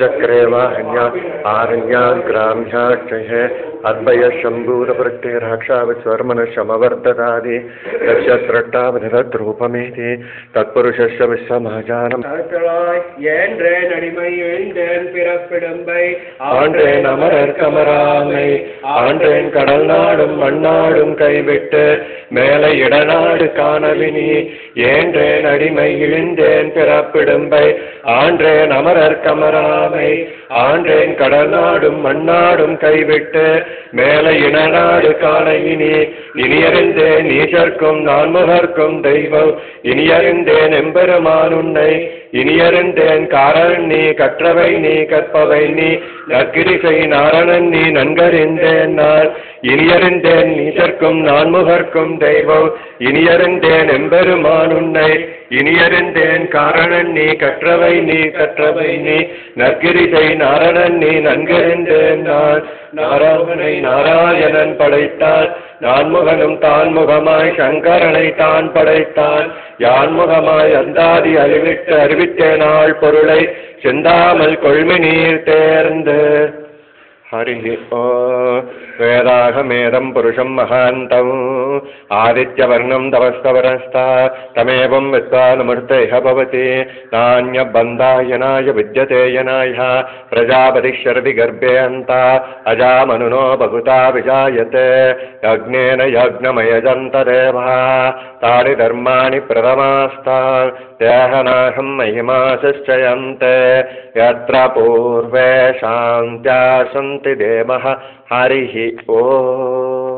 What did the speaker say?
चक्रे वाहन्या आरण्यान् ग्राम्याक्षये अद्वय शम्भूरवृत्ते राक्षाविस्वर्मनशमवर्ततादि दक्षस्रट्टावधरूपमेति तत्पुरुषस्य विश्वमहाजानम् ஆண்டேன் அமரர் கமராமை ஆண்டேன் கடல் நாடும் மண்ணாடும் கைவிட்டு மேலே இடநாடு காணலினி ஏன்றேன் அடிமை இழிந்தேன் பிறப்பிடும்பை ஆண்டேன் அமரர் கமராமை ஆண்டேன் கடல் நாடும் மண்ணாடும் கைவிட்டு மேலே இடநாடு காணலினி இனியறிந்தேன் நீசர்க்கும் நான்முகர்க்கும் தெய்வம் இனியறிந்தேன் எம்பெருமான் உன்னை இனியறிந்தேன் காரணன் நீ கற்றவை நீ கற்பவை நீ நற்கிரிசை நாரணன் நீ நன்கறிந்தேன் நான் இனியறிந்தேன் நீசர்க்கும் நான்முகர்க்கும் தெய்வம் இனியறிந்தேன் எம்பெருமான் உன்னை இனியறிந்தேன் காரணன் நீ கற்றவை நீ கற்றவை நீ நற்கிரிசை நாரணன் நீ நன்கறிந்தேன் நான் நாராயணனை நாராயணன் படைத்தான் நான்முகனும் தான்முகமாய் சங்கரனை தான் படைத்தான் யான்முகமாய் அந்தாதி அறிவித்தேன் ஆள் பொருளை செந்தாமல் கொள்மி நீர் தேர்ந்து हरि ओ वेदाहमेदं पुरुषं महान्तं आदित्यवर्णं तवस्तवरस्ता तमेवं विद्वानुमूर्तेः भवति नान्यबन्धायनाय विद्यते यनाय प्रजापतिश्चरति गर्भे अन्ता अजामनुनो बहुता विजायते यज्ञेन यज्ञमयजन्तदेवः तानि धर्माणि प्रथमास्तान् देहनाहं महिमाश्चयन्ते यत्र पूर्वे शान्त्या सन्ति देवः हरिः ओ।